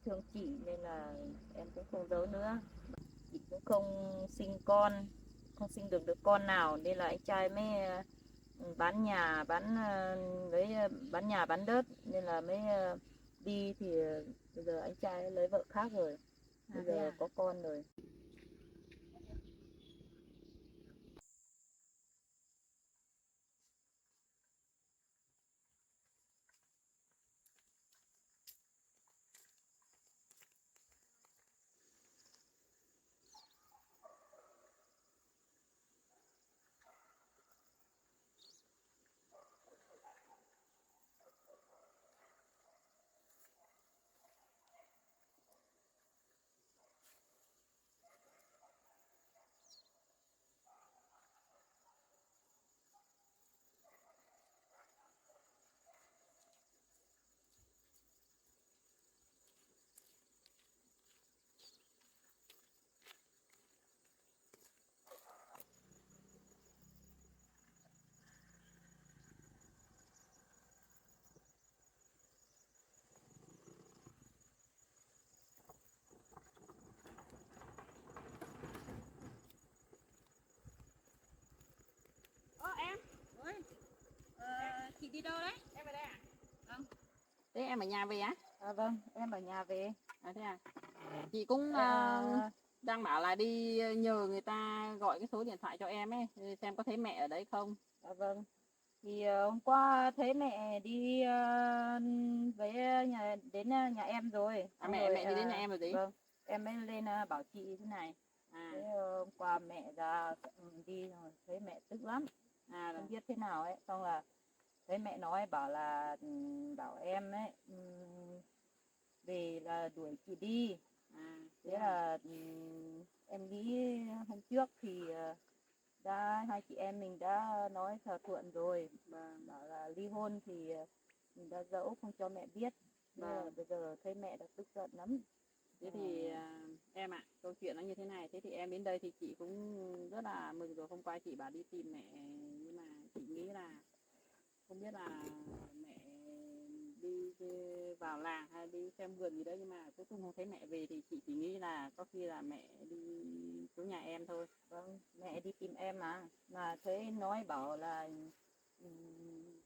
thương chị nên là em cũng không giấu nữa. Chị cũng không sinh con, không sinh được đứa con nào nên là anh trai mới bán nhà bán bán nhà bán đất nên là mới đi thì bây giờ anh trai lấy vợ khác rồi, bây Thế giờ à? có con rồi. Em ơi, chị đi đâu đấy? Em ở đây à? Vâng. Thế em ở nhà về á? Vâng, em ở nhà về. Thế à? Chị cũng À, đang bảo là đi nhờ người ta gọi cái số điện thoại cho em ấy, xem có thấy mẹ ở đấy không. vâng, thì hôm qua thấy mẹ đi với nhà đến nhà em rồi, xong rồi Mẹ đi đến nhà em rồi gì? vâng, em mới lên bảo chị thế này. À, Thế hôm qua mẹ ra đi rồi thấy mẹ tức lắm, rồi. không biết thế nào ấy, xong là thấy mẹ nói bảo là bảo em ấy về là đuổi chị đi. Thế Thế à? là em nghĩ hôm trước thì hai chị em mình đã nói thỏa thuận rồi, Vâng, bảo là ly hôn thì mình đã dẫu không cho mẹ biết. Thế là vâng. bây giờ thấy mẹ đã tức giận lắm. Thế Ờ, thì em ạ, câu chuyện nó như thế này. Thế thì em đến đây thì chị cũng rất là mừng rồi. Hôm qua chị bảo đi tìm mẹ, nhưng mà chị nghĩ là không biết là mẹ đi vào làng hay đi xem vườn gì đấy, nhưng mà cuối cùng không thấy mẹ về thì chị chỉ nghĩ là có khi là mẹ đi xuống nhà em thôi. vâng, mẹ đi tìm em mà thấy nói bảo là ừm,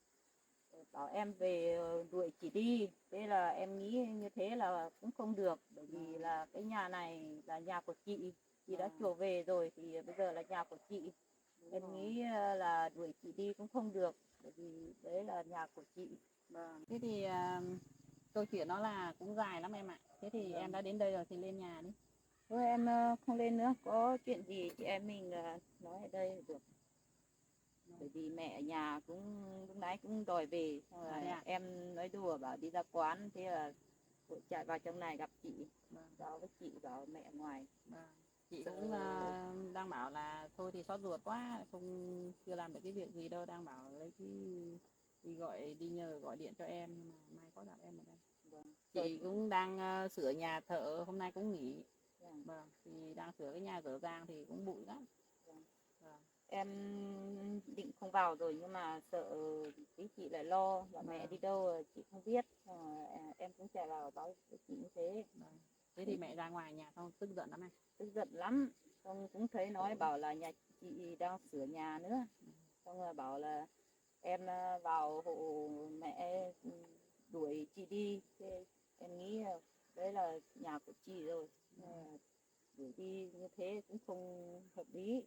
bảo em về đuổi chị đi. Thế là em nghĩ như thế là cũng không được, bởi vì Vâng, là cái nhà này là nhà của chị đã vâng, chuộc về rồi thì bây giờ là nhà của chị. đúng Em rồi. nghĩ là đuổi chị đi cũng không được, bởi vì đấy là nhà của chị. Vâng. Thế thì câu chuyện nó là cũng dài lắm em ạ. Thế thì em Vâng. đã đến đây rồi thì lên nhà đi. Thôi em không lên nữa, có chuyện gì chị em mình nói ở đây được. Bởi vì mẹ ở nhà cũng lúc nãy cũng đòi về, xong Thế rồi à? em nói đùa bảo đi ra quán, thế là vội chạy vào trong này gặp chị, Vâng, báo với chị bảo mẹ ngoài. vâng. Chị Sợ cũng đang bảo là thôi thì xót ruột quá, không chưa làm được cái việc gì đâu, đang bảo lấy cái đi gọi đi nhờ gọi điện cho em, nhưng mà mai có gặp em ở đây. vâng, sợ Chị cũng đang sửa nhà thợ, hôm nay cũng nghỉ. vâng, Vâng, thì đang sửa cái nhà dở dang thì cũng bụi lắm. vâng. Vâng, Em định không vào rồi nhưng mà sợ tí chị lại lo và mẹ đi vâng, đâu chị không biết. Em cũng chạy vào báo với chị như thế. vâng. Thế thì mẹ ra ngoài nhà xong tức giận lắm này. Tức giận lắm, xong cũng thấy nói bảo là nhà chị đang sửa nhà nữa, xong rồi bảo là em vào hộ mẹ đuổi chị đi. Thế em nghĩ đấy là nhà của chị rồi. Đuổi đi như thế cũng không hợp lý,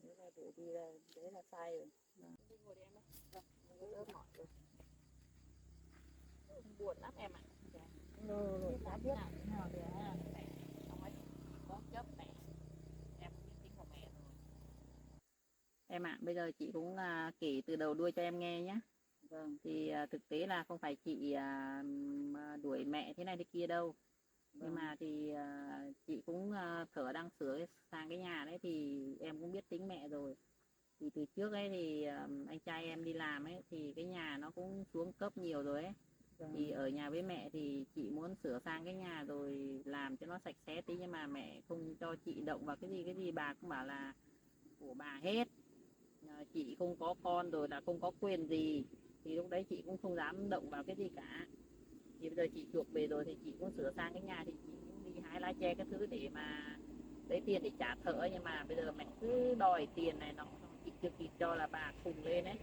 đấy là đuổi đi là đấy là sai rồi. Vâng. Ngồi đi em ơi. Vâng, đỡ mỏi rồi. Buồn lắm em ạ. Dạ. Rồi Biết chả làm biết thế nào thì mẹ ông ấy có chấp mẹ, em cũng biết tính của mẹ rồi. Em ạ, bây giờ chị cũng kể từ đầu đuôi cho em nghe nhé. vâng, Thì thực tế là không phải chị mà đuổi mẹ thế này thế kia đâu, nhưng vâng, mà thì chị cũng thở đang sửa sang cái nhà đấy thì em cũng biết tính mẹ rồi. Thì từ trước ấy thì anh trai em đi làm ấy thì cái nhà nó cũng xuống cấp nhiều rồi ấy, vâng, thì ở nhà với mẹ thì chị muốn sửa sang cái nhà rồi làm cho nó sạch sẽ tí, nhưng mà mẹ không cho chị động vào cái gì bà cũng bảo là của bà hết. Chị không có con rồi là không có quyền gì, thì lúc đấy chị cũng không dám động vào cái gì cả. Thì bây giờ chị chuộc về rồi thì chị cũng sửa sang cái nhà thì chị cũng đi hái lá tre cái thứ để mà lấy tiền để trả thợ, nhưng mà bây giờ mẹ cứ đòi tiền này nọ, chị chưa kịp cho là bà khùng lên đấy.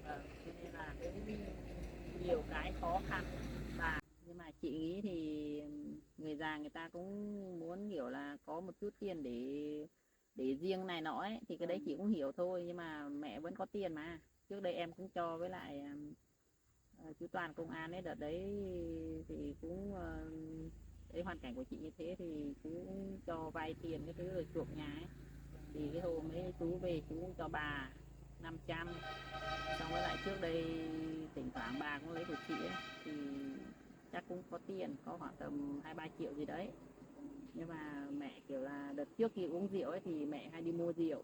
Cho nên là cũng nhiều cái khó khăn bà. Nhưng mà chị nghĩ thì người già người ta cũng muốn kiểu là có một chút tiền để riêng này nọ ấy, thì cái đấy chị cũng hiểu thôi, nhưng mà mẹ vẫn có tiền mà. Trước đây em cũng cho với lại chú Toàn công an ấy, đợt đấy thì cũng cái hoàn cảnh của chị như thế thì cũng cho vay tiền cái thứ rồi chuộc nhà ấy. Thì cái hôm ấy chú về chú cũng cho bà 500, xong với lại trước đây thỉnh thoảng bà cũng lấy của chị ấy, thì chắc cũng có tiền, có khoảng tầm 2-3 triệu gì đấy. Nhưng mà mẹ kiểu là đợt trước khi uống rượu ấy thì mẹ hay đi mua rượu,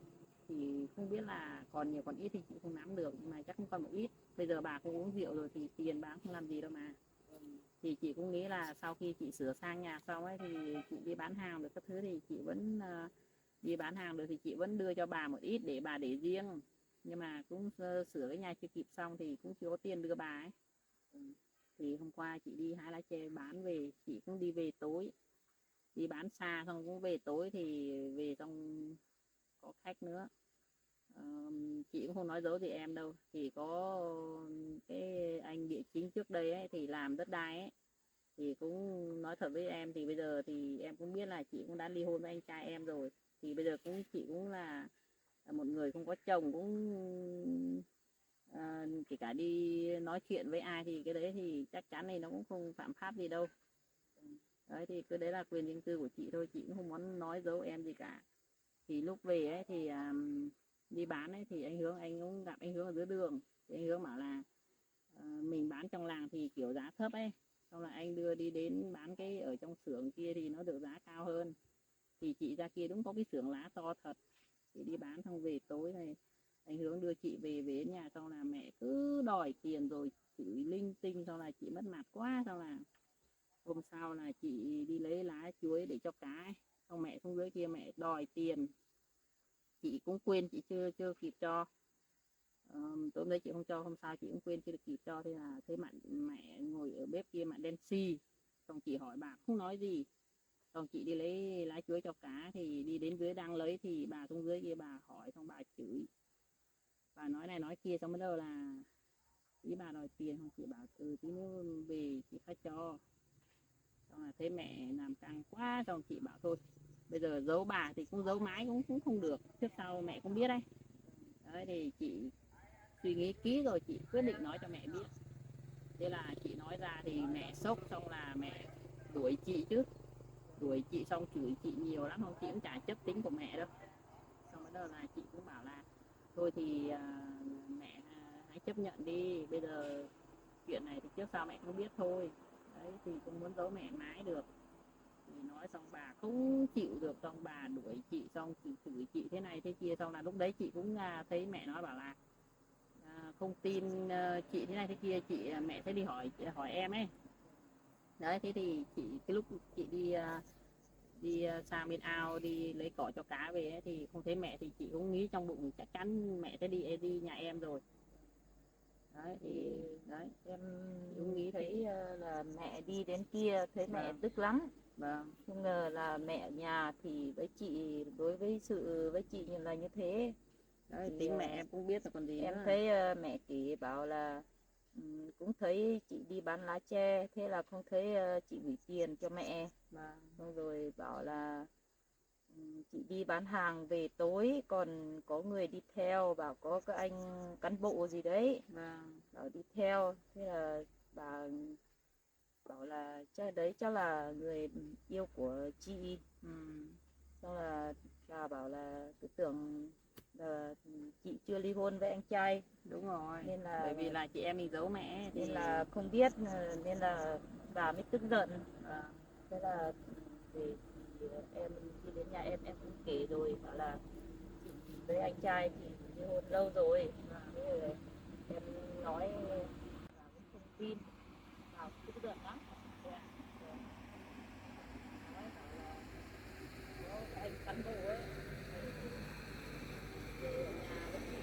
thì không biết là còn nhiều còn ít thì chị không nắm được, nhưng mà chắc cũng còn một ít. Bây giờ bà cũng uống rượu rồi thì tiền bà cũng không làm gì đâu mà. Thì chị cũng nghĩ là sau khi chị sửa sang nhà xong ấy thì chị đi bán hàng được các thứ thì chị vẫn đi bán hàng được thì chị vẫn đưa cho bà một ít để bà để riêng. Nhưng mà cũng sửa cái nhà chưa kịp xong thì cũng chưa có tiền đưa bà ấy. Thì hôm qua chị đi hái lá tre bán về, chị cũng đi về tối, đi bán xa xong cũng về tối thì về xong có khách nữa. Chị cũng không nói dấu gì em đâu, thì có cái anh địa chính trước đây ấy thì làm đất đai ấy, thì cũng nói thật với em thì bây giờ thì em cũng biết là chị cũng đã ly hôn với anh trai em rồi, thì bây giờ cũng chị cũng là một người không có chồng, cũng kể cả đi nói chuyện với ai thì cái đấy thì chắc chắn thì nó cũng không phạm pháp gì đâu. Đấy thì cái đấy là quyền riêng tư của chị thôi, chị cũng không muốn nói dấu em gì cả. Thì lúc về ấy thì đi bán ấy thì anh Hướng, anh cũng gặp anh Hướng ở dưới đường, thì anh Hướng bảo là mình bán trong làng thì kiểu giá thấp ấy, xong là anh đưa đi đến bán cái ở trong xưởng kia thì nó được giá cao hơn. Thì chị ra kia đúng có cái xưởng lá to thật, chị đi bán xong về tối này anh Hướng đưa chị về đến nhà, xong là mẹ cứ đòi tiền rồi chửi linh tinh, xong là chị mất mặt quá. Xong là hôm sau là chị đi lấy lá chuối để cho cá ấy, xong mẹ xuống dưới kia mẹ đòi tiền, chị cũng quên, chị chưa chưa kịp cho. Tối nay chị không cho, hôm sau chị cũng quên chưa được kịp cho, thế là thấy mẹ ngồi ở bếp kia mặn đen xì, xong chị hỏi bà không nói gì, xong chị đi lấy lá chuối cho cá, thì đi đến dưới đang lấy thì bà xuống dưới kia bà hỏi, xong bà chửi, bà nói này nói kia, xong bắt đầu là ý bà đòi tiền, không chị bảo tí nữa về chị phải cho. Xong là thấy mẹ làm căng quá, xong chị bảo thôi bây giờ giấu bà thì cũng giấu mãi cũng không được, trước sau mẹ cũng biết đấy. Đấy thì chị suy nghĩ kỹ rồi chị quyết định nói cho mẹ biết. Thế là chị nói ra thì mẹ sốc, xong là mẹ đuổi chị chứ, đuổi chị xong chửi chị nhiều lắm, không chị cũng chả chấp tính của mẹ đâu. Xong bắt đầu là chị cũng bảo là thôi thì mẹ hãy chấp nhận đi, bây giờ chuyện này thì trước sau mẹ không biết thôi. Đấy thì cũng muốn giấu mẹ mãi được. Thì nói xong bà không chịu được, xong bà đuổi chị, xong chị chửi chị thế này thế kia, xong là lúc đấy chị cũng thấy mẹ nói bảo là không tin chị thế này thế kia, chị mẹ sẽ đi hỏi hỏi em ấy. Đấy thế thì chị cái lúc chị đi sang bên ao đi lấy cỏ cho cá về ấy, thì không thấy mẹ thì chị cũng nghĩ trong bụng chắc chắn mẹ sẽ đi nhà em rồi. Đấy thì đấy em cũng nghĩ thấy là mẹ đi đến kia thấy mẹ vâng tức lắm, vâng không ngờ là mẹ ở nhà thì với chị, đối với sự với chị như là như thế. đấy, Thì tính mẹ em cũng biết là còn gì em nữa. thấy mẹ kể bảo là cũng thấy chị đi bán lá tre, thế là không thấy chị gửi tiền cho mẹ. Vâng Xong rồi bảo là chị đi bán hàng về tối còn có người đi theo, bảo có cái anh cán bộ gì đấy vâng bảo đi theo, thế là bà bảo là chắc đấy chắc là người yêu của chị. Xong là bà bảo là cứ tưởng là chị chưa ly hôn với anh trai, đúng rồi, nên là bởi vì là chị em mình giấu mẹ thì không biết, nên là bà mới tức giận. vâng Thế là về thì em đi đến nhà em cũng kể rồi, bảo là chị với anh trai thì ly hôn lâu rồi. Thế rồi em nói bà cũng không tin, bà cũng tức giận lắm. Dạ. Dạ. Nói bảo là có cái anh cán bộ ấy về ở nhà với chị,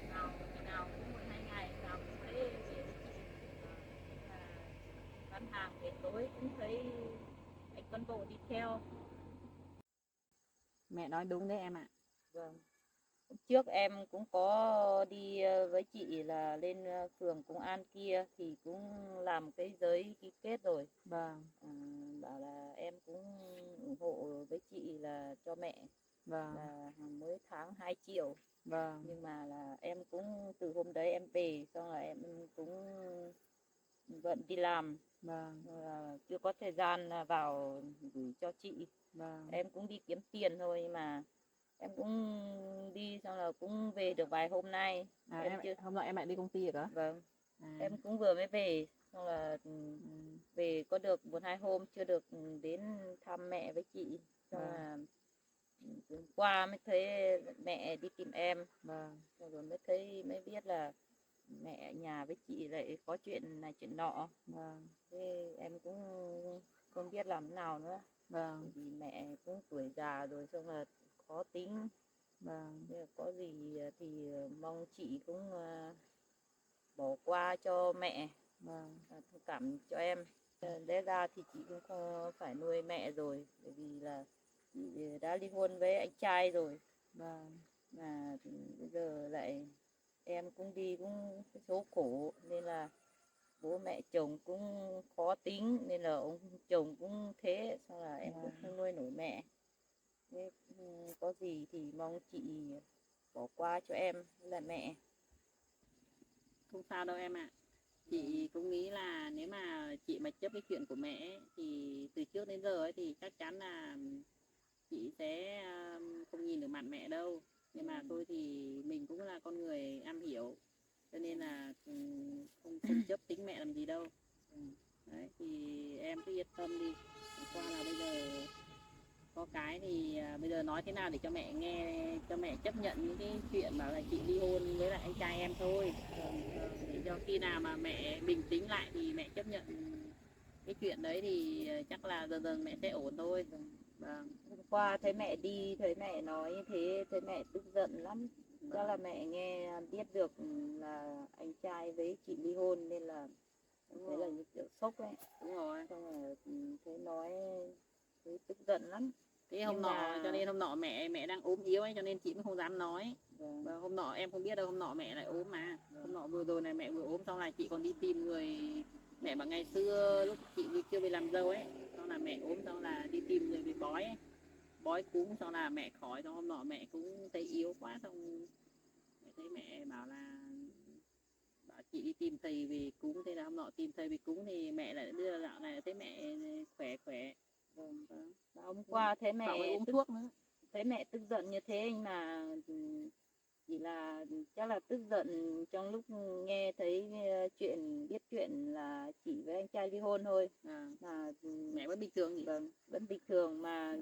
nào ngày nào cũng một hai ngày nào cũng thấy về với chị. cán bộ đi theo. Mẹ nói đúng đấy em ạ. Vâng. Trước em cũng có đi với chị là lên phường công an kia thì cũng làm cái giấy ký kết rồi. Vâng. Bảo là em cũng ủng hộ với chị là cho mẹ Vâng. là mỗi tháng 2 triệu. Vâng. Nhưng mà là em cũng từ hôm đấy em về xong là em cũng vẫn đi làm. Vâng. Chưa có thời gian vào gửi cho chị. Vâng. Em cũng đi kiếm tiền thôi, nhưng mà em cũng đi xong là cũng về được vài hôm nay. Em em chưa. hôm nọ em lại đi công ty rồi đó. Vâng. Em cũng vừa mới về xong là về có được 1-2 hôm, chưa được đến thăm mẹ với chị. Xong là hôm qua mới thấy mẹ đi tìm em. Vâng. Rồi mới thấy mới biết là mẹ ở nhà với chị lại có chuyện này chuyện nọ. Vâng. Thế em cũng không biết làm thế nào nữa. Vâng. Vì mẹ cũng tuổi già rồi, xong là khó tính. Vâng. Có gì thì mong chị cũng bỏ qua cho mẹ. Vâng. Thông cảm cho em. Lẽ ra thì chị cũng không phải nuôi mẹ rồi, bởi vì là chị đã ly hôn với anh trai rồi. Vâng. Mà bây giờ lại em cũng đi cũng số khổ, nên là bố mẹ chồng cũng khó tính, nên là ông chồng cũng thế, xong là em cũng không nuôi nổi mẹ. Thế, có gì thì mong chị bỏ qua cho em là mẹ. Không sao đâu em ạ. Chị cũng nghĩ là nếu mà chị mà chấp cái chuyện của mẹ ấy, thì từ trước đến giờ ấy, thì chắc chắn là chị sẽ không nhìn được mặt mẹ đâu. Nhưng mà thôi thì mình cũng là con người am hiểu, cho nên là không chấp tính mẹ làm gì đâu. Đấy, thì em cứ yên tâm đi. Qua là bây giờ có cái thì bây giờ nói thế nào để cho mẹ nghe, cho mẹ chấp nhận những cái chuyện bảo là chị ly hôn với lại anh trai em thôi. Để cho khi nào mà mẹ bình tĩnh lại thì mẹ chấp nhận cái chuyện đấy thì chắc là dần dần mẹ sẽ ổn thôi. Vâng. Hôm qua thấy mẹ đi, thấy mẹ nói như thế, thấy mẹ tức giận lắm. Chắc là mẹ nghe biết được là anh trai với chị ly hôn nên là thấy là như kiểu sốc đấy. Đúng rồi. Xong rồi thấy nói thấy tức giận lắm. Thế hôm nọ cho nên hôm nọ mẹ đang ốm yếu ấy, cho nên chị cũng không dám nói. Và hôm nọ em không biết đâu, hôm nọ mẹ lại ốm mà. Hôm nọ vừa rồi này mẹ vừa ốm, xong là chị còn đi tìm người. Mẹ bảo ngày xưa lúc chị chưa về làm dâu ấy, xong là mẹ ốm, xong là đi tìm người bị bói ấy. Bói cúng, xong là mẹ khỏi, xong hôm nọ mẹ cũng thấy yếu quá, xong mẹ thấy mẹ bảo là bảo chị đi tìm thầy về cúng. Thế là hôm nọ tìm thầy về cúng thì mẹ lại đưa dạo này thấy mẹ khỏe khỏe. Hôm qua thấy Cậu mới mẹ uống thuốc nữa. thấy mẹ tức giận như thế, nhưng mà chỉ là chắc là tức giận trong lúc nghe thấy chuyện, biết chuyện là chị với anh trai ly hôn thôi. Mà mẹ vẫn bình thường nhỉ? Vâng, vẫn bình thường mà.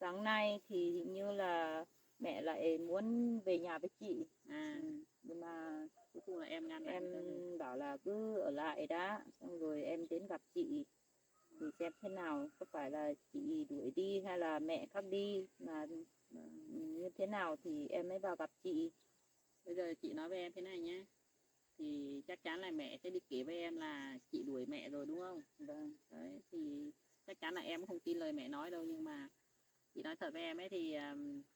Sáng nay thì hình như là mẹ lại muốn về nhà với chị. Nhưng mà cuối cùng là em ngăn lại. Em bảo là cứ ở lại đã, xong rồi em đến gặp chị thì xem thế nào, có phải là chị đuổi đi hay là mẹ khác đi, mà như thế nào thì em mới vào gặp chị. Bây giờ chị nói với em thế này nhé, thì chắc chắn là mẹ sẽ đi kể với em là chị đuổi mẹ rồi đúng không? Vâng. Đấy, thì chắc chắn là em cũng không tin lời mẹ nói đâu, nhưng mà chị nói thật với em ấy thì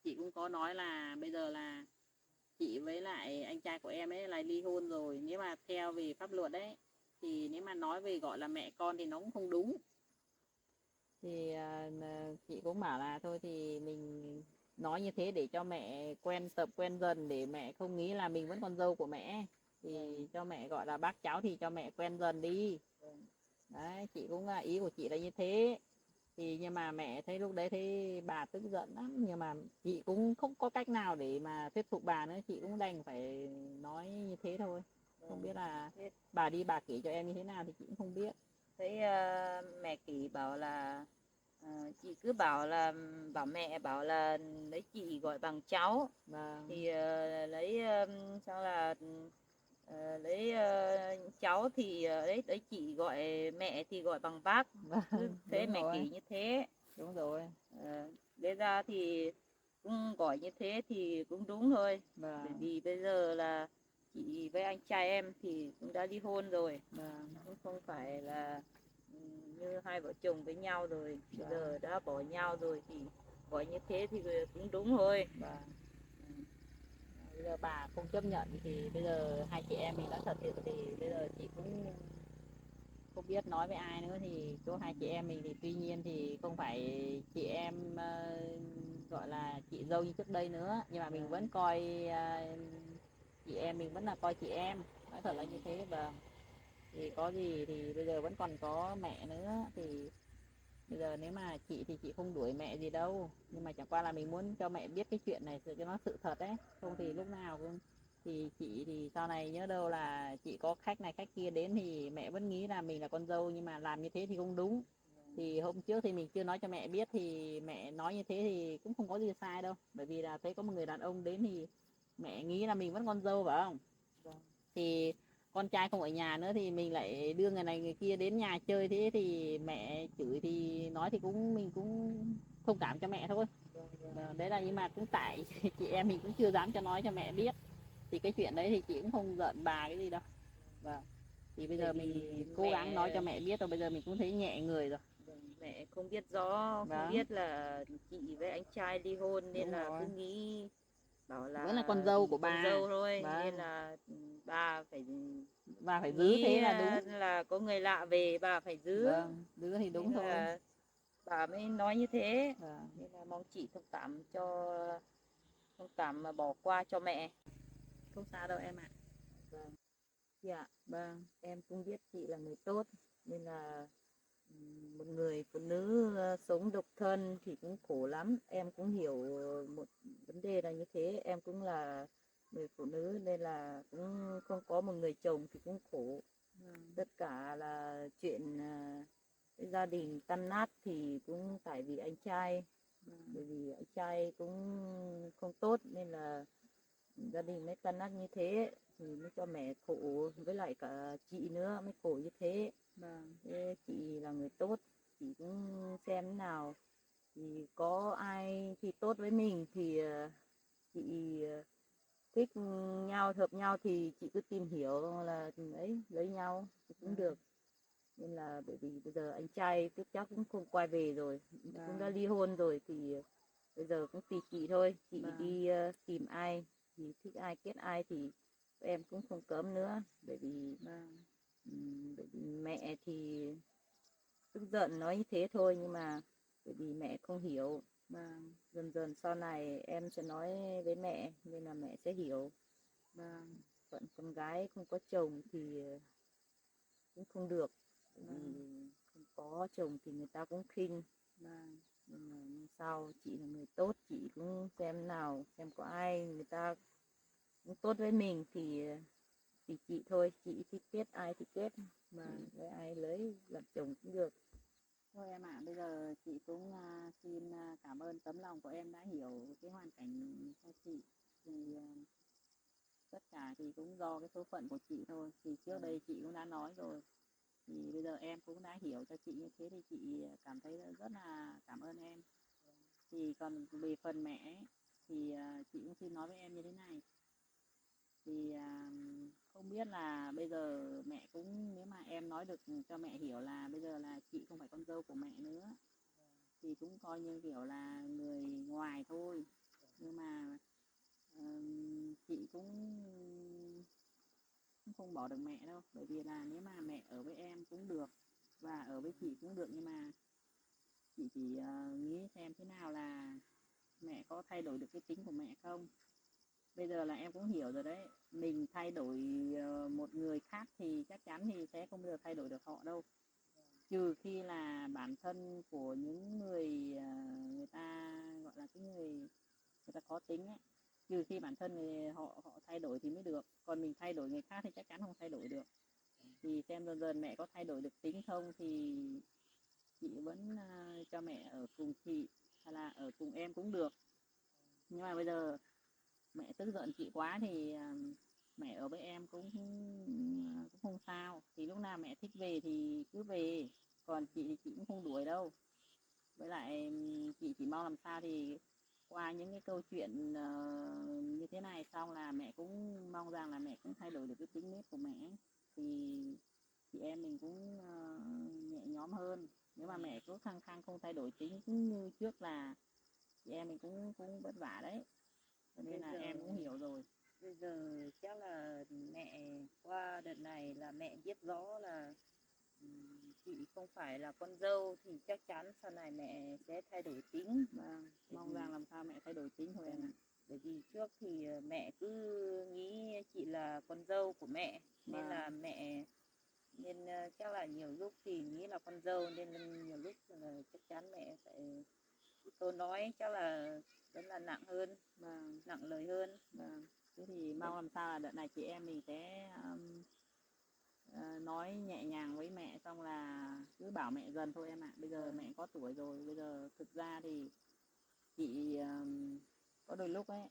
chị cũng có nói là bây giờ là chị với lại anh trai của em ấy là ly hôn rồi. Nếu mà theo về pháp luật đấy, thì nếu mà nói về gọi là mẹ con thì nó cũng không đúng. Thì chị cũng bảo là thôi thì mình nói như thế để cho mẹ quen dần, để mẹ không nghĩ là mình vẫn còn dâu của mẹ. Thì cho mẹ gọi là bác cháu thì cho mẹ quen dần đi. Đấy, chị cũng ý của chị là như thế. Thì nhưng mà mẹ thấy lúc đấy thấy bà tức giận lắm, nhưng mà chị cũng không có cách nào để mà thuyết phục bà nữa, chị cũng đành phải nói như thế thôi. Không biết là bà đi bà kể cho em như thế nào thì chị cũng không biết. Thấy mẹ kỷ bảo là chị cứ bảo mẹ bảo là lấy chị gọi bằng cháu. Thì lấy sao là lấy cháu thì lấy chị gọi mẹ thì gọi bằng bác. Thế mẹ kỷ như thế. Đúng rồi. Đấy ra thì cũng gọi như thế thì cũng đúng thôi. Bởi vì bây giờ là chị với anh trai em thì cũng đã ly hôn rồi. Cũng không phải là như hai hai vợ chồng với nhau rồi, bây giờ đã bỏ nhau rồi thì gọi như thế thì cũng đúng thôi. Bây giờ bà không chấp nhận thì bây giờ hai chị em mình đã thật thì bây giờ chị cũng không biết nói với ai nữa. Thì chỗ hai chị em mình thì tuy nhiên thì không phải chị em gọi là chị dâu như trước đây nữa, nhưng mà mình vẫn coi chị em mình vẫn là coi chị em, nói thật là như thế. Và thì có gì thì bây giờ vẫn còn có mẹ nữa, thì bây giờ nếu mà chị thì chị không đuổi mẹ gì đâu, nhưng mà chẳng qua là mình muốn cho mẹ biết cái chuyện này cho nó sự thật đấy. Không thì lúc nào cũng thì chị thì sau này nhớ đâu là chị có khách này khách kia đến thì mẹ vẫn nghĩ là mình là con dâu, nhưng mà làm như thế thì không đúng. Thì hôm trước thì mình chưa nói cho mẹ biết, thì mẹ nói như thế thì cũng không có gì sai đâu, bởi vì là thấy có một người đàn ông đến thì mẹ nghĩ là mình vẫn con dâu phải không. Thì con trai không ở nhà nữa thì mình lại đưa người này người kia đến nhà chơi, thế thì mẹ chửi thì nói thì mình cũng thông cảm cho mẹ thôi. Đấy là, nhưng mà cũng tại chị em mình cũng chưa dám cho nói cho mẹ biết, thì cái chuyện đấy thì chị cũng không giận bà cái gì đâu. Vâng, thì bây giờ mình cố gắng nói cho mẹ biết rồi, bây giờ mình cũng thấy nhẹ người rồi. Mẹ không biết rõ, không biết là chị với anh trai ly hôn nên là cứ nghĩ bảo là vẫn là con dâu của con bà. dâu thôi, nên Vâng, là bà bà phải giữ nghĩ thế là đúng. là có người lạ về bà phải giữ. Vâng, giữ thì đúng Nên thôi. là bà mới nói như thế. Vâng. Nên là mong chị thông cảm mà bỏ qua cho mẹ. Không sao đâu em ạ. Vâng. Dạ, Vâng. em cũng biết chị là người tốt, nên là một người phụ nữ sống độc thân thì cũng khổ lắm. Em cũng hiểu một vấn đề là như thế. Em cũng là người phụ nữ nên là cũng không có một người chồng thì cũng khổ. Tất cả là chuyện cái gia đình tan nát thì cũng tại vì anh trai. Bởi vì anh trai cũng không tốt nên là gia đình mới tan nát như thế, thì mới cho mẹ khổ với lại cả chị nữa mới khổ như thế. Thế chị là người tốt, chị cũng xem thế nào thì có ai thì tốt với mình thì chị thích nhau hợp nhau thì chị cứ tìm hiểu là ấy lấy nhau thì cũng được. Nên là bởi vì bây giờ anh trai tiếp chắc cũng không quay về rồi, cũng đã ly hôn rồi thì bây giờ cũng tùy chị thôi, chị đi tìm ai thì thích ai kết ai thì em cũng không cấm nữa. Bởi vì mẹ thì tức giận nói như thế thôi, nhưng mà bởi vì mẹ không hiểu. Dần dần sau này em sẽ nói với mẹ nên là mẹ sẽ hiểu. Phận con gái không có chồng thì cũng không được, bởi vì không có chồng thì người ta cũng khinh. Nhưng mà sao chị là người tốt, chị cũng xem nào xem có ai người ta cũng tốt với mình thì chị thôi, chị thích kết ai thì kết, mà với ai lấy làm chồng cũng được. Thôi em ạ, bây giờ chị cũng xin cảm ơn tấm lòng của em đã hiểu cái hoàn cảnh cho chị. Thì tất cả thì cũng do cái số phận của chị thôi. Thì trước đây chị cũng đã nói rồi. Thì bây giờ em cũng đã hiểu cho chị như thế thì chị cảm thấy rất là cảm ơn em. Thì còn về phần mẹ ấy, thì chị cũng xin nói với em như thế này. Thì không biết là bây giờ mẹ cũng, nếu mà em nói được cho mẹ hiểu là bây giờ là chị không phải con dâu của mẹ nữa, thì cũng coi như kiểu là người ngoài thôi. Nhưng mà chị cũng không bỏ được mẹ đâu, bởi vì là nếu mà mẹ ở với em cũng được và ở với chị cũng được, nhưng mà chị chỉ nghĩ xem thế nào là mẹ có thay đổi được cái tính của mẹ không. Bây giờ là em cũng hiểu rồi đấy, mình thay đổi một người khác thì chắc chắn thì sẽ không bao giờ thay đổi được họ đâu, trừ khi là bản thân của những người người ta gọi là cái người ta có tính ấy, trừ khi bản thân họ thay đổi thì mới được, còn mình thay đổi người khác thì chắc chắn không thay đổi được. Thì xem dần dần mẹ có thay đổi được tính không thì chị vẫn cho mẹ ở cùng chị hay là ở cùng em cũng được. Nhưng mà bây giờ mẹ tức giận chị quá thì mẹ ở với em cũng không sao, thì lúc nào mẹ thích về thì cứ về, còn chị thì chị cũng không đuổi đâu. Với lại chị chỉ mong làm sao thì qua những cái câu chuyện như thế này xong là mẹ cũng mong rằng là mẹ cũng thay đổi được cái tính nết của mẹ, thì chị em mình cũng nhẹ nhõm hơn. Nếu mà mẹ cứ khăng khăng không thay đổi tính cũng như trước là chị em mình cũng cũng vất vả đấy, cho nên là em cũng hiểu rồi. Bây giờ chắc là mẹ qua đợt này là mẹ biết rõ là chị không phải là con dâu thì chắc chắn sau này mẹ sẽ thay đổi tính. Vâng, mong rằng làm sao mẹ thay đổi tính thôi em ạ. Bởi vì trước thì mẹ cứ nghĩ chị là con dâu của mẹ nên là mẹ nên chắc là nhiều lúc thì nghĩ là con dâu nên nhiều lúc là chắc chắn mẹ phải tôi nói chắc là vẫn là nặng hơn, nặng lời hơn. Thế thì mong làm sao là đợt này chị em mình sẽ nói nhẹ nhàng với mẹ, xong là cứ bảo mẹ dần thôi em ạ. Bây giờ mẹ có tuổi rồi, bây giờ thực ra thì chị có đôi lúc ấy,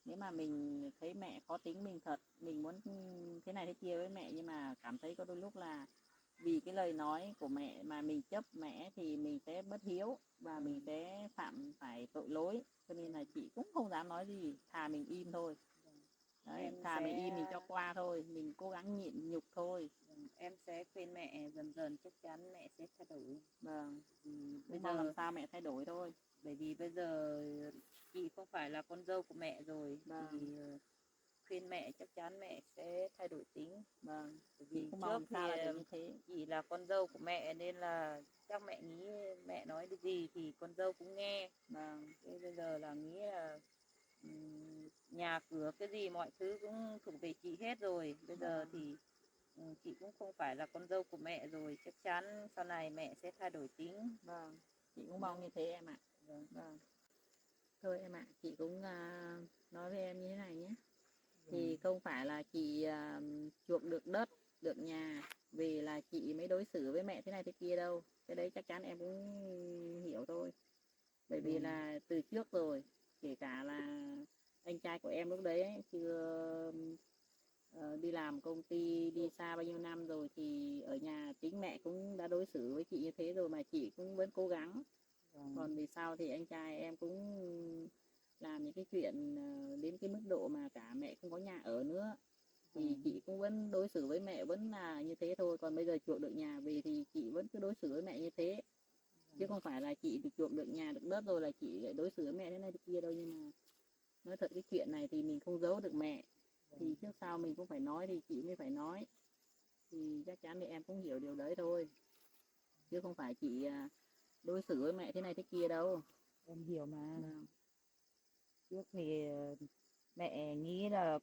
nếu mà mình thấy mẹ khó tính mình thật, mình muốn thế này thế kia với mẹ, nhưng mà cảm thấy có đôi lúc là vì cái lời nói của mẹ mà mình chấp mẹ thì mình sẽ bất hiếu và mình sẽ phạm phải tội lỗi, cho nên là chị cũng không dám nói gì, thà mình im thôi. Đấy, thà mình im mình cho qua thôi, mình cố gắng nhịn nhục thôi. Em sẽ khuyên mẹ dần dần, chắc chắn mẹ sẽ thay đổi. Vâng, bây giờ làm sao mẹ thay đổi thôi. Bởi vì bây giờ chị không phải là con dâu của mẹ rồi, thì khuyên mẹ chắc chắn mẹ sẽ thay đổi tính. Vâng, bởi vì cũng trước thì là như thế. chị là con dâu của mẹ nên là chắc mẹ nghĩ mẹ nói cái gì thì con dâu cũng nghe. Thế bây giờ là nghĩ là nhà cửa cái gì mọi thứ cũng thuộc về chị hết rồi. Bây giờ thì chị cũng không phải là con dâu của mẹ rồi, chắc chắn sau này mẹ sẽ thay đổi tính. Chị cũng mong như thế em ạ. Thôi em ạ, chị cũng nói với em như thế này nhé. Thì không phải là chị chuộc được đất, được nhà vì là chị mới đối xử với mẹ thế này thế kia đâu. Cái đấy chắc chắn em cũng hiểu thôi. Bởi vì là từ trước rồi, kể cả là anh trai của em lúc đấy ấy, chưa đi làm công ty đi xa bao nhiêu năm rồi, thì ở nhà chính mẹ cũng đã đối xử với chị như thế rồi mà chị cũng vẫn cố gắng. Còn vì sao thì anh trai em cũng làm những cái chuyện đến cái mức độ mà cả mẹ không có nhà ở nữa, thì chị cũng vẫn đối xử với mẹ vẫn là như thế thôi. Còn bây giờ chuộc được nhà về thì chị vẫn cứ đối xử với mẹ như thế, chứ không phải là chị được chuộc được nhà được đất rồi là chị lại đối xử với mẹ thế này thế kia đâu. Nhưng mà nói thật cái chuyện này thì mình không giấu được mẹ, thì trước sau mình cũng phải nói, thì chị mới phải nói, thì chắc chắn thì em cũng hiểu điều đấy thôi, chứ không phải chị đối xử với mẹ thế này thế kia đâu. Em hiểu mà. Trước thì mẹ nghĩ là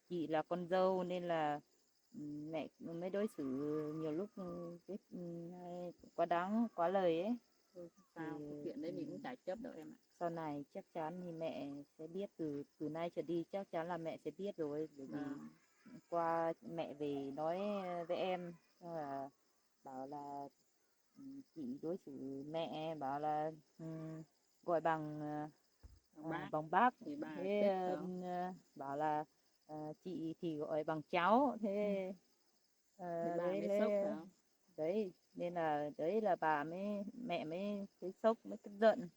chị là con dâu nên là mẹ mới đối xử nhiều lúc quá đáng quá lời ấy. Sao cái chuyện đấy mình cũng chả chấp được em ạ. Sau này chắc chắn thì mẹ sẽ biết, từ nay trở đi chắc chắn là mẹ sẽ biết rồi. Bởi vì qua mẹ về nói với em là bảo là chị đối xử mẹ bảo là gọi bằng bằng bác, thì bà thế thích bảo là chị thì gọi bằng cháu, thế thì bà đấy mới sốc đấy phải không? đấy nên là đấy là mẹ mới thấy sốc, mới tức giận,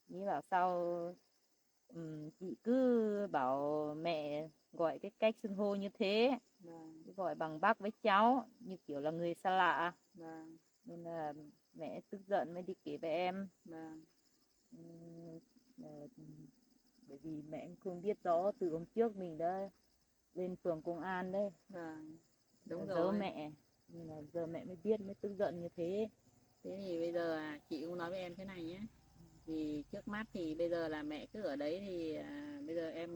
nghĩ bảo sao chị cứ bảo mẹ gọi cái cách xưng hô như thế, gọi bằng bác với cháu như kiểu là người xa lạ. Nên là mẹ tức giận mới đi kể với em. Bởi vì mẹ cũng không biết rõ, từ hôm trước mình đã lên phường công an đấy, Đúng giấu rồi. mẹ, nhưng mà giờ mẹ mới biết, mới tức giận như thế. Thế thì bây giờ chị cũng nói với em thế này nhé, thì trước mắt thì bây giờ là mẹ cứ ở đấy thì bây giờ em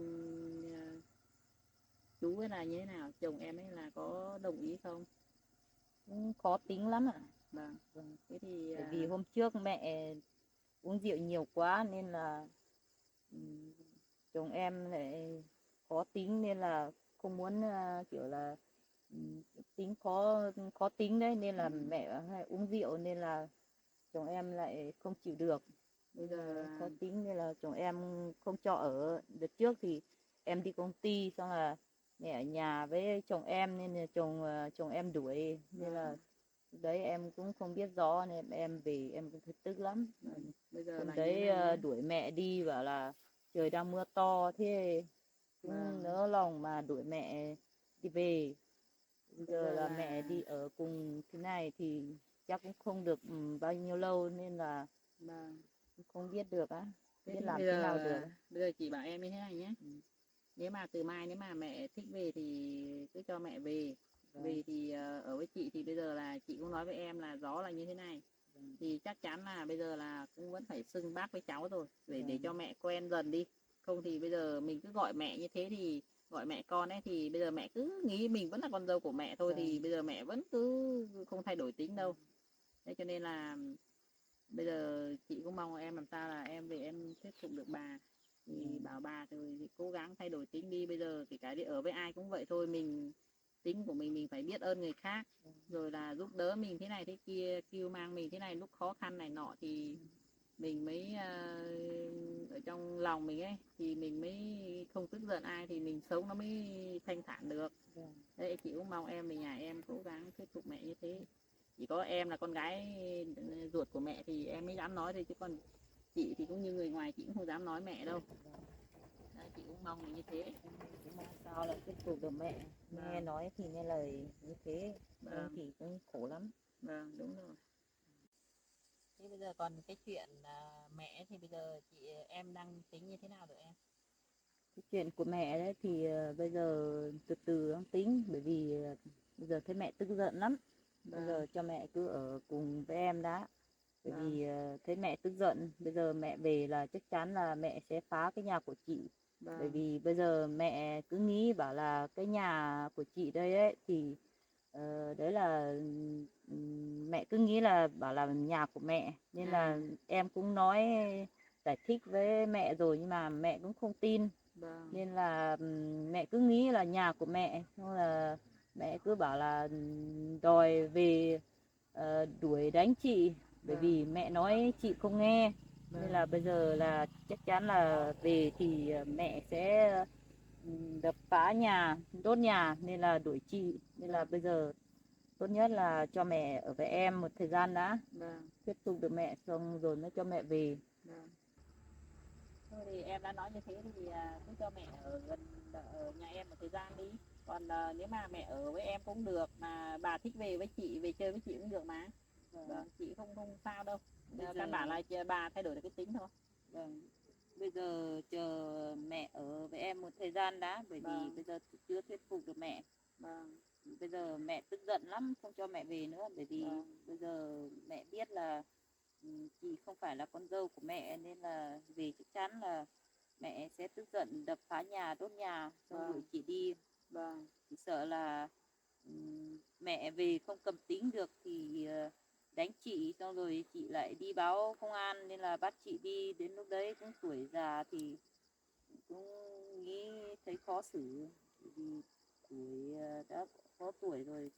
chú ấy là như thế nào, chồng em ấy là có đồng ý không? Cũng khó tính lắm ạ. Thế thì Bởi vì hôm trước mẹ uống rượu nhiều quá nên là chồng em lại khó tính, nên là không muốn kiểu là tính khó khó tính đấy, nên là mẹ hay uống rượu nên là chồng em lại không chịu được. Bây giờ khó tính nên là chồng em không cho ở. Đợt trước thì em đi công ty xong là mẹ ở nhà với chồng em, nên là chồng em đuổi, nên là đấy em cũng không biết rõ, nên em về em cũng thấy tức lắm. bây giờ Hôm là đấy đuổi mẹ đi, bảo là trời đang mưa to, thế cũng nỡ lòng mà đuổi mẹ đi về. Bây giờ là mẹ đi ở cùng thế này thì chắc cũng không được bao nhiêu lâu nên là Vâng. không biết được á, Thế biết thì làm bây thế giờ nào được. bây giờ chị bảo em như thế này nhé. Ừ. Nếu mà từ mai nếu mà mẹ thích về thì cứ cho mẹ về. Vâng. Vì thì ở với chị thì bây giờ là chị cũng nói với em là gió là như thế này. Vâng. Thì chắc chắn là bây giờ là cũng vẫn phải xưng bác với cháu rồi để Vâng. cho mẹ quen dần đi. Không thì bây giờ mình cứ gọi mẹ như thế thì gọi mẹ con ấy thì bây giờ mẹ cứ nghĩ mình vẫn là con dâu của mẹ thôi. Thì Vâng. bây giờ mẹ vẫn cứ không thay đổi tính đâu. Thế cho nên là bây giờ chị cũng mong em làm sao là em về em thuyết phục được bà. Thì bảo bà thì cố gắng thay đổi tính đi. Bây giờ kể cả đi ở với ai cũng vậy thôi, mình tính của mình phải biết ơn người khác, rồi là giúp đỡ mình thế này thế kia, kêu mang mình thế này lúc khó khăn này nọ thì mình mới ở trong lòng mình ấy thì mình mới không tức giận ai, thì mình sống nó mới thanh thản được. Đấy, chị cũng mong em về nhà em cố gắng thuyết phục mẹ như thế. Chỉ có em là con gái ruột của mẹ thì em mới dám nói thôi, chứ còn chị thì cũng như người ngoài chị cũng không dám nói mẹ đâu. Đấy, chị cũng mong là như thế. Cũng mong sao là thuyết phục được mẹ, nghe nói thì nghe lời như thế, không thì cũng khổ lắm. Vâng, đúng rồi. Thế bây giờ còn cái chuyện mẹ thì bây giờ em đang tính như thế nào được em? Cái chuyện của mẹ đấy thì bây giờ từ từ đang tính, bởi vì bây giờ thấy mẹ tức giận lắm. Bây giờ cho mẹ cứ ở cùng với em đã, bởi vì thấy mẹ tức giận, bây giờ mẹ về là chắc chắn là mẹ sẽ phá cái nhà của chị. Bởi vì bây giờ mẹ cứ nghĩ bảo là cái nhà của chị đây ấy thì đấy là mẹ cứ nghĩ là bảo là nhà của mẹ, nên là em cũng nói giải thích với mẹ rồi nhưng mà mẹ cũng không tin. Nên là mẹ cứ nghĩ là nhà của mẹ, xong là mẹ cứ bảo là đòi về đuổi đánh chị, bởi vì mẹ nói chị không nghe. Nên là bây giờ là chắc chắn là về thì mẹ sẽ đập phá nhà, đốt nhà, nên là đuổi chị. Nên là bây giờ tốt nhất là cho mẹ ở với em một thời gian đã, thuyết phục được mẹ xong rồi mới cho mẹ về. Thôi thì em đã nói như thế thì cứ cho mẹ ở gần ở nhà em một thời gian đi. Còn nếu mà mẹ ở với em cũng được, mà bà thích về với chị, về chơi với chị cũng được mà. Vâng, chị không sao đâu. Căn bản là bà thay đổi được cái tính thôi. Vâng. Bây giờ chờ mẹ ở với em một thời gian đã, bởi vì bây giờ chưa thuyết phục được mẹ. Bây giờ mẹ tức giận lắm, không cho mẹ về nữa, bởi vì bây giờ mẹ biết là chị không phải là con dâu của mẹ, nên là về chắc chắn là mẹ sẽ tức giận đập phá nhà, đốt nhà, xong đuổi chị đi. Chỉ sợ là mẹ về không cầm tính được thì đánh chị, xong rồi chị lại đi báo công an, nên là bắt chị đi. Đến lúc đấy cũng tuổi già thì cũng nghĩ thấy khó xử, vì tuổi đã có tuổi rồi,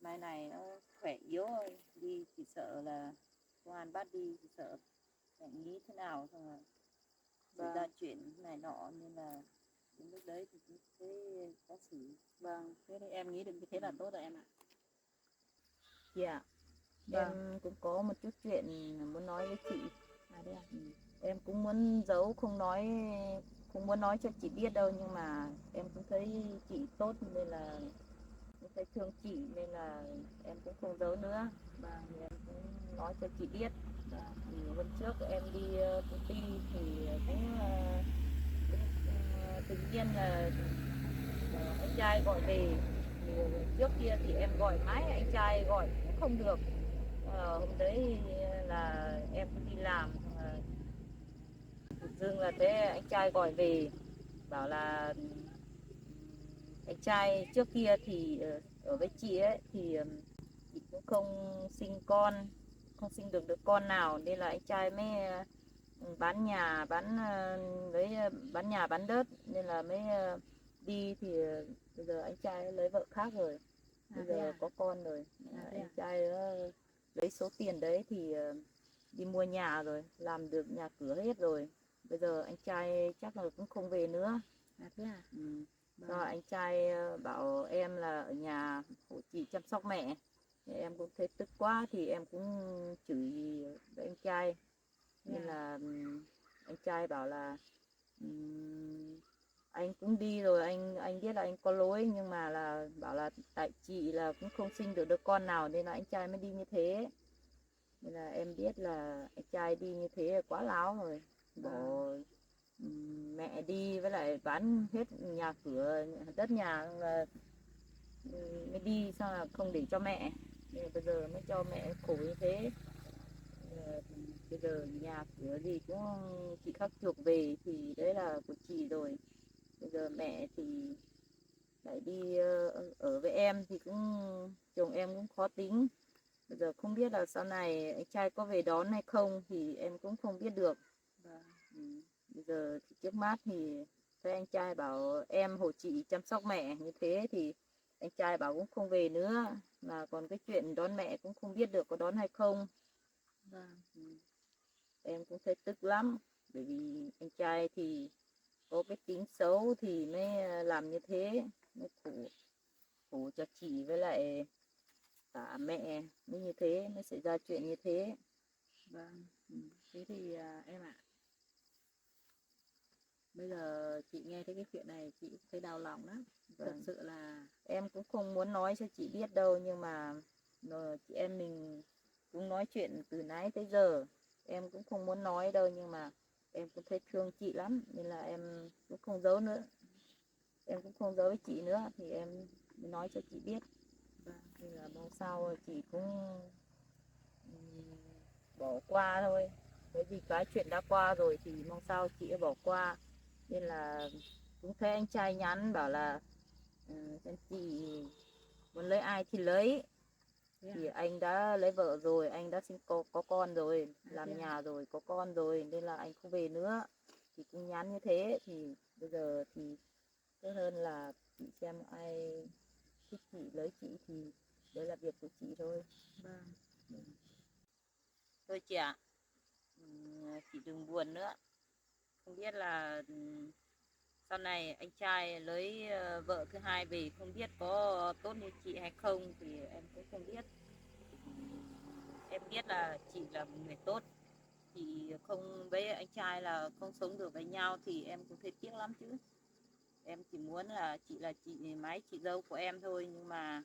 mai này nó khỏe yếu rồi, đi chỉ sợ là công an bắt đi, chỉ sợ mẹ nghĩ thế nào, xong rồi xảy ra chuyện này nọ, nên là đến lúc đấy thì cũng thấy khó xử. Thế thì em nghĩ được như thế là tốt rồi em ạ. Dạ. Em cũng có một chút chuyện muốn nói với chị. Em cũng muốn giấu, không muốn nói cho chị biết đâu, nhưng mà em cũng thấy chị tốt nên là em thấy thương chị, nên là em cũng không giấu nữa, và em cũng nói cho chị biết. Thì hôm trước em đi công ty thì cũng tự nhiên là anh trai gọi về. Thì trước kia thì em gọi mãi anh trai gọi cũng không được. Hôm đấy là em đi làm, tự dưng là thế anh trai gọi về bảo là anh trai trước kia thì ở với chị ấy thì chị cũng không sinh con, không sinh được đứa con nào, nên là anh trai mới bán nhà bán nhà bán đất, nên là mới đi. Thì bây giờ anh trai lấy vợ khác rồi, bây giờ có con rồi. Anh trai lấy số tiền đấy thì đi mua nhà rồi, làm được nhà cửa hết rồi. Bây giờ anh trai chắc là cũng không về nữa. Do anh trai bảo em là ở nhà phụ chị chăm sóc mẹ. Thì em cũng thấy tức quá thì em cũng chửi với anh trai. Nên là anh trai bảo là anh cũng đi rồi, anh biết là anh có lỗi, nhưng mà là bảo là tại chị là cũng không sinh được đứa con nào nên là anh trai mới đi như thế. Nên là em biết là anh trai đi như thế là quá láo rồi, bỏ mẹ đi với lại bán hết nhà cửa đất nhà là mới đi, sao là không để cho mẹ. Nên là bây giờ mới cho mẹ khổ như thế. Bây giờ nhà cửa gì cũng chị khắc chuộc về thì đấy là của chị rồi. Bây giờ mẹ thì lại đi ở với em thì cũng chồng em cũng khó tính. Bây giờ không biết là sau này anh trai có về đón hay không thì em cũng không biết được. Vâng. Bây giờ thì trước mắt thì thấy anh trai bảo em hộ chị chăm sóc mẹ như thế thì anh trai bảo cũng không về nữa, mà còn cái chuyện đón mẹ cũng không biết được có đón hay không. Vâng. Em cũng thấy tức lắm, bởi vì anh trai thì có cái tính xấu thì mới làm như thế, mới khổ cho chị với lại cả mẹ, mới như thế, mới xảy ra chuyện như thế. Vâng. Thế thì em ạ, bây giờ chị nghe thấy cái chuyện này chị cũng thấy đau lòng lắm. Thật Vâng. sự là Em cũng không muốn nói cho chị biết đâu, nhưng mà chị em mình cũng nói chuyện từ nãy tới giờ, em cũng không muốn nói đâu, nhưng mà em cũng thấy thương chị lắm nên là em cũng không giấu nữa, em cũng không giấu với chị nữa thì em mới nói cho chị biết. vâng. Nên là mong sao chị cũng bỏ qua thôi, bởi vì cái chuyện đã qua rồi thì mong sao chị bỏ qua. Nên là cũng thấy anh trai nhắn bảo là xem chị muốn lấy ai thì lấy, Thế thì à? anh đã lấy vợ rồi, anh đã sinh có con rồi, Thế làm à? nhà rồi, có con rồi, nên là anh không về nữa. Thì cũng nhắn như thế, thì bây giờ thì tốt hơn là chị xem ai thích chị lấy chị thì đấy là việc của chị thôi. Vâng. Thôi chị ạ, chị đừng buồn nữa. Không biết là sau này anh trai lấy vợ thứ hai về không biết có tốt như chị hay không thì em cũng không biết. Em biết là chị là một người tốt, chị không với anh trai là không sống được với nhau thì em cũng thấy tiếc lắm chứ. Em chỉ muốn là chị mái chị dâu của em thôi, nhưng mà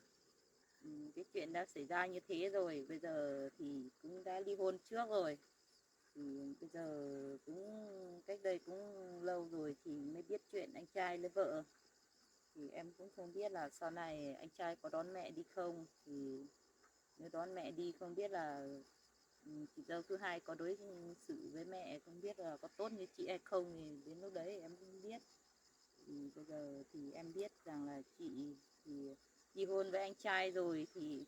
cái chuyện đã xảy ra như thế rồi, bây giờ thì cũng đã ly hôn trước rồi, thì bây giờ cũng cách đây cũng lâu rồi thì mới biết chuyện anh trai lấy vợ. Thì em cũng không biết là sau này anh trai có đón mẹ đi không, thì nếu đón mẹ đi không biết là chị dâu thứ hai có đối xử với mẹ không biết là có tốt như chị hay không, thì đến lúc đấy em không biết. Thì bây giờ thì em biết rằng là chị thì ly hôn với anh trai rồi thì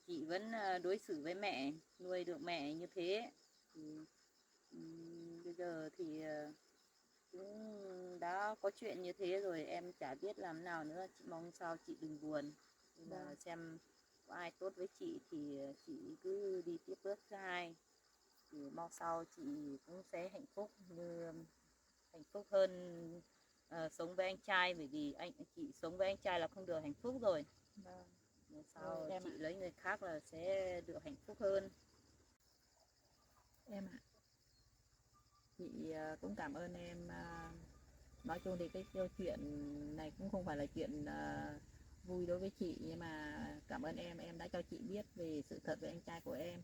chị vẫn đối xử với mẹ, nuôi được mẹ như thế. Thì bây giờ thì cũng đã có chuyện như thế rồi, em chả biết làm nào nữa. Chị mong sao chị đừng buồn. Nên là xem có ai tốt với chị thì chị cứ đi tiếp bước thứ hai, thì mong sao chị cũng sẽ hạnh phúc như hạnh phúc hơn sống với anh trai, bởi vì chị sống với anh trai là không được hạnh phúc rồi. Vâng. Sao Em chị ạ, lấy người khác là sẽ được hạnh phúc hơn. em ạ, chị cũng cảm ơn em. Nói chung thì cái câu chuyện này cũng không phải là chuyện vui đối với chị, nhưng mà cảm ơn em đã cho chị biết về sự thật về anh trai của em.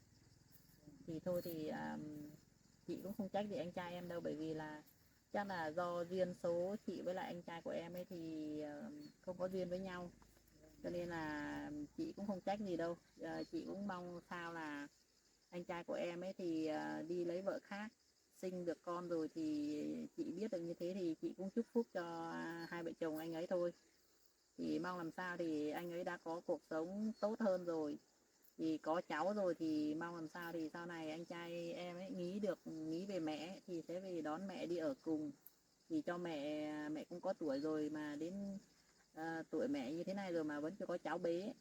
Thì thôi thì chị cũng không trách gì anh trai em đâu, bởi vì là chắc là do duyên số chị với lại anh trai của em ấy thì không có duyên với nhau, cho nên là chị cũng không trách gì đâu. Chị cũng mong sao là anh trai của em ấy thì đi lấy vợ khác, sinh được con rồi thì chị biết được như thế thì chị cũng chúc phúc cho hai vợ chồng anh ấy thôi. Thì mong làm sao thì anh ấy đã có cuộc sống tốt hơn rồi, thì có cháu rồi thì mong làm sao thì sau này anh trai em ấy nghĩ về mẹ ấy, thì sẽ về đón mẹ đi ở cùng, thì cho mẹ cũng có tuổi rồi mà đến tuổi mẹ như thế này rồi mà vẫn chưa có cháu bé.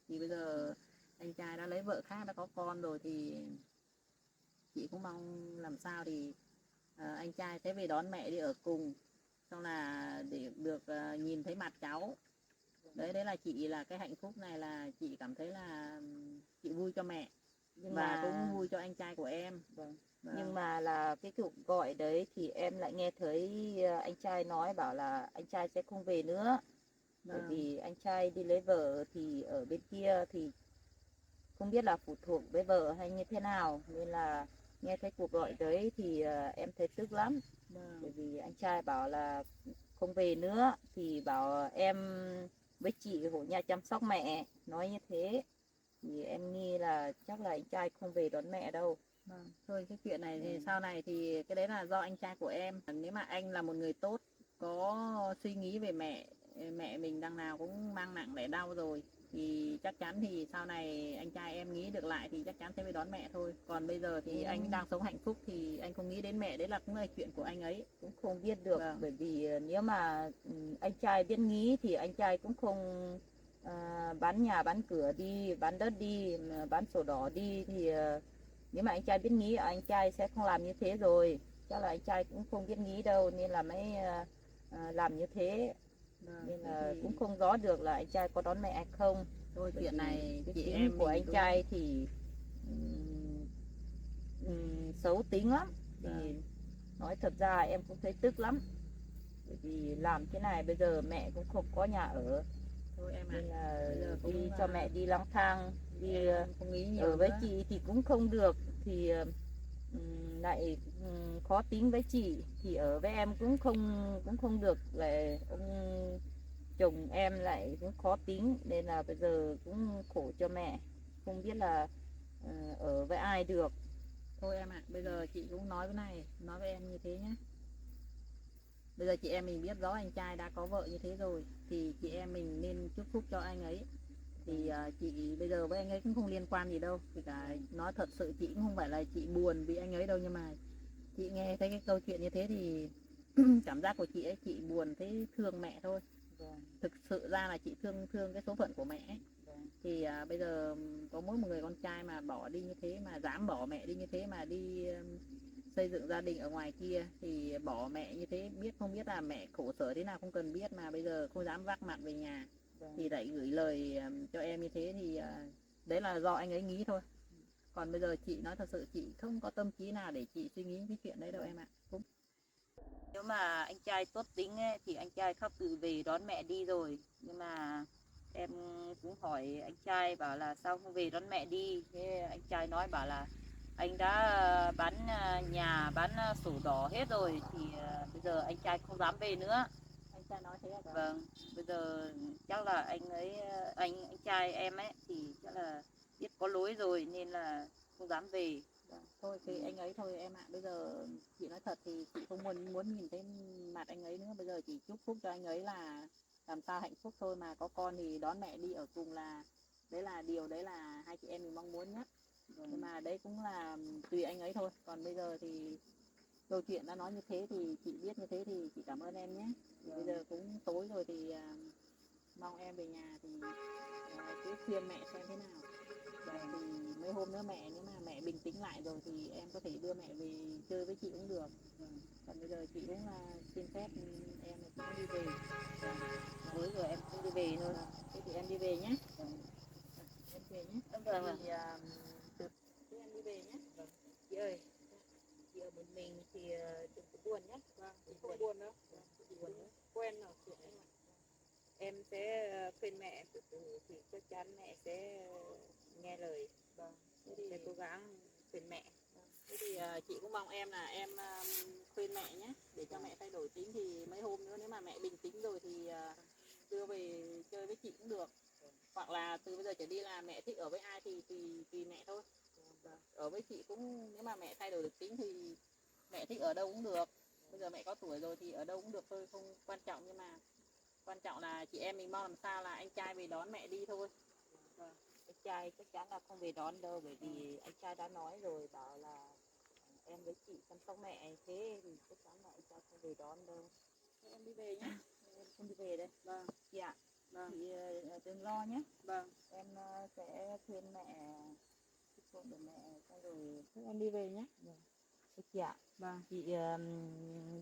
Thì bây giờ anh trai đã lấy vợ khác, đã có con rồi thì chị cũng mong làm sao thì anh trai sẽ về đón mẹ đi ở cùng, xong là để được nhìn thấy mặt cháu. Đấy là chị, là cái hạnh phúc này là chị cảm thấy là chị vui cho mẹ. nhưng và mà cũng vui cho anh trai của em. vâng. Vâng. Nhưng mà là cái cuộc gọi đấy thì em lại nghe thấy anh trai nói bảo là anh trai sẽ không về nữa, bởi Vâng. vì anh trai đi lấy vợ thì ở bên kia thì không biết là phụ thuộc với vợ hay như thế nào, nên là nghe thấy cuộc gọi đấy thì em thấy tức lắm. Vâng. Bởi vì anh trai bảo là không về nữa thì bảo em với chị ở nhà chăm sóc mẹ, nói như thế thì em nghi là chắc là anh trai không về đón mẹ đâu. Vâng. Thôi cái chuyện này thì sau này thì cái đấy là do anh trai của em. Nếu mà anh là một người tốt, có suy nghĩ về mẹ, mẹ mình đằng nào cũng mang nặng đẻ đau rồi, thì chắc chắn thì sau này anh trai em nghĩ được lại thì chắc chắn sẽ về đón mẹ thôi. Còn bây giờ thì anh đang sống hạnh phúc thì anh không nghĩ đến mẹ, đấy là cũng là chuyện của anh ấy. Cũng không biết được. Vâng. Bởi vì nếu mà anh trai biết nghĩ thì anh trai cũng không bán nhà bán cửa đi, bán đất đi, bán sổ đỏ đi, thì nếu mà anh trai biết nghĩ anh trai sẽ không làm như thế rồi. Chắc là anh trai cũng không biết nghĩ đâu nên là mới làm như thế. Vâng. Nên Thế là thì cũng không rõ được là anh trai có đón mẹ hay không. thôi Bởi chuyện vì này cái chị tính em của mình anh cũng trai thì xấu tính lắm. Thì Vâng. nói thật ra em cũng thấy tức lắm. Bởi vì làm thế này bây giờ mẹ cũng không có nhà ở, Thôi em ạ, nên là bây giờ cũng đi cho mẹ đi lang thang, đi em không nghĩ nhiều ở với nữa. chị thì cũng không được, thì lại khó tính với chị, thì ở với em cũng không được, lại ông chồng em lại cũng khó tính, nên là bây giờ cũng khổ cho mẹ, không biết là ở với ai được. Thôi em ạ, bây giờ chị cũng nói với em như thế nhé. Bây giờ chị em mình biết rõ anh trai đã có vợ như thế rồi thì chị em mình nên chúc phúc cho anh ấy. Thì chị bây giờ với anh ấy cũng không liên quan gì đâu. Thì cả nói thật sự chị cũng không phải là chị buồn vì anh ấy đâu, nhưng mà chị nghe thấy cái câu chuyện như thế thì cảm giác của chị ấy, chị buồn thấy thương mẹ thôi. Vâng. Thực sự ra là chị thương thương cái số phận của mẹ ấy. Vâng. Thì bây giờ có mỗi một người con trai mà bỏ đi như thế, mà dám bỏ mẹ đi như thế, mà đi xây dựng gia đình ở ngoài kia, thì bỏ mẹ như thế, biết không biết là mẹ khổ sở thế nào không cần biết, mà bây giờ không dám vác mặt về nhà. Vâng. Thì lại gửi lời cho em như thế thì đấy là do anh ấy nghĩ thôi. Còn bây giờ chị nói thật sự chị không có tâm trí nào để chị suy nghĩ cái chuyện đấy đâu em ạ. Cũng Nếu mà anh trai tốt tính ấy, thì anh trai khóc tự về đón mẹ đi rồi. Nhưng mà em cũng hỏi anh trai bảo là sao không về đón mẹ đi. Thế anh trai nói bảo là anh đã bán nhà, bán sổ đỏ hết rồi, thì bây giờ anh trai không dám về nữa. anh trai nói thế à? Vâng, bây giờ chắc là anh ấy, anh trai em ấy thì chắc là biết có lỗi rồi nên là không dám về. Thôi thì anh ấy thôi em ạ. Bây giờ chị nói thật thì chị không muốn nhìn thấy mặt anh ấy nữa. Bây giờ chỉ chúc phúc cho anh ấy là làm sao hạnh phúc thôi, mà có con thì đón mẹ đi ở cùng, là đấy là điều đấy là hai chị em mình mong muốn nhất. Nhưng mà đấy cũng là tùy anh ấy thôi. Còn bây giờ thì câu chuyện đã nói như thế thì chị biết như thế thì chị cảm ơn em nhé. Bây giờ cũng tối rồi thì mong em về nhà thì cứ khuyên mẹ xem thế nào. Thì mấy hôm nữa mẹ, nếu mà mẹ bình tĩnh lại rồi thì em có thể đưa mẹ về chơi với chị cũng được. Còn bây giờ chị cũng xin phép em là cũng đi về. Mới rồi em cũng đi về thôi. Thế thì em đi về nhé. Em về nhé. Vâng. Thì thế em đi về nhé. Chị ơi, chị ở một mình thì đừng có buồn nhé. Chị không buồn đâu. Chị buồn nữa. Quen rồi chuyện em ạ. Em sẽ khuyên mẹ từ từ thì chắc chắn mẹ sẽ nghe lời. Em sẽ cố gắng khuyên mẹ. Thế thì chị cũng mong em là em khuyên mẹ nhé, để cho mẹ thay đổi tính. Thì mấy hôm nữa nếu mà mẹ bình tĩnh rồi thì đưa về chơi với chị cũng được. Hoặc là từ bây giờ trở đi là mẹ thích ở với ai thì tùy mẹ thôi. Ở với chị cũng, nếu mà mẹ thay đổi được tính thì mẹ thích ở đâu cũng được. Bây giờ mẹ có tuổi rồi thì ở đâu cũng được thôi, không quan trọng. Nhưng mà quan trọng là chị em mình mong làm sao là anh trai về đón mẹ đi thôi. Anh trai chắc chắn là không về đón đâu, bởi vì anh trai đã nói rồi, bảo là em với chị chăm sóc mẹ, thế thì chắc chắn là anh trai không về đón đâu. Thế em đi về nhé. Em không đi về đây. Vâng. Chị ạ. Vâng. Chị đừng lo nhé. Vâng. Em sẽ khuyên mẹ, thuyết phục được mẹ, xong rồi Thế em đi về nhé. chị ạ. Vâng. Chị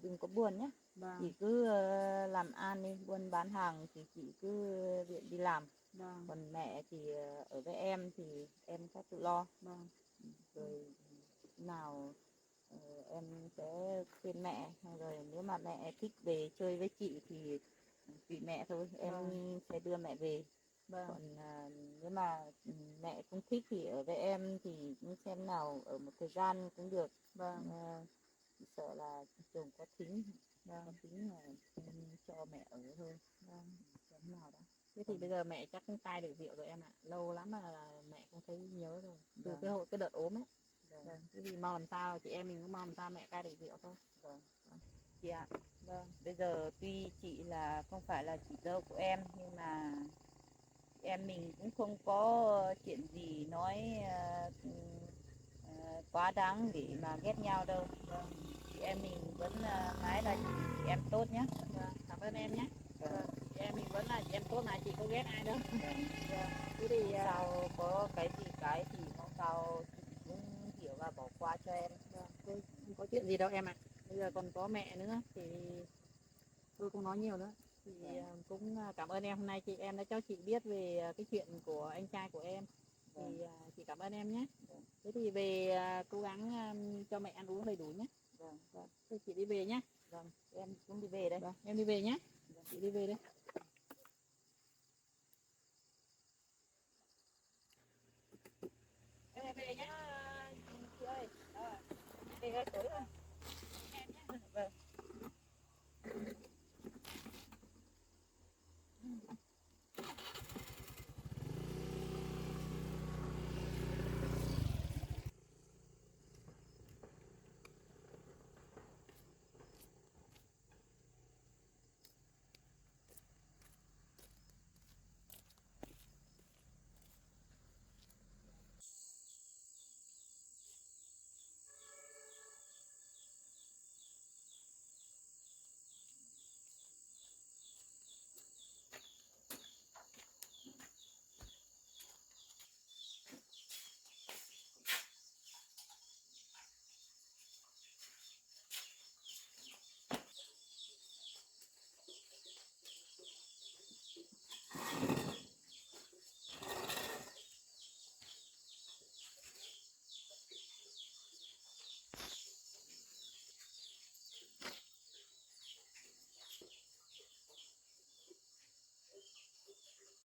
đừng có buồn nhé. Vâng. Chị cứ làm ăn đi, buôn bán hàng thì chị cứ viện đi làm. Vâng. Còn mẹ thì ở với em thì em sẽ tự lo. Vâng. nào em sẽ khuyên mẹ, rồi nếu mà mẹ thích về chơi với chị thì tùy mẹ thôi, em sẽ đưa mẹ về. Vâng. Còn nếu mà mẹ không thích thì ở với em thì cũng xem nào ở một thời gian cũng được. Vâng. Chỉ sợ là chồng có tính, Vâng. có tính là em cho mẹ ở thôi. Vâng. Xem nào đó. Thế thì bây giờ mẹ chắc cũng cai được rượu rồi em ạ. Lâu lắm mà mẹ không thấy nhớ rồi. Từ cái đợt ốm ấy. Vâng. Thế thì mong làm sao, chị em mình cũng mong làm sao mẹ cai được rượu thôi. Vâng. Chị ạ, vâng, bây giờ tuy chị là không phải là chị dâu của em, nhưng mà em mình cũng không có chuyện gì nói quá đáng để mà ghét nhau đâu. Vâng. Chị em mình vẫn mãi là chị em tốt nhé. Vâng. Cảm ơn em nhé. Vâng. Chị em mình vẫn là chị em tốt mà, chị có ghét ai đâu. Vâng. Thế thì Sau có cái gì cái thì hôm sau chị cũng hiểu và bỏ qua cho em. thôi, không có chuyện gì đâu em ạ. Bây giờ còn có mẹ nữa thì tôi không nói nhiều nữa. Thì cũng cảm ơn em, hôm nay chị em đã cho chị biết về cái chuyện của anh trai của em. Thì chị cảm ơn em nhé. Thế thì về cố gắng cho mẹ ăn uống đầy đủ nhé. Vâng. Vâng. Thôi chị đi về nhé. Vâng, em cũng đi về đây. Vâng, em đi về nhé. Chị đi về đây. Em về nhé chị ơi. Đi ngay tối rồi.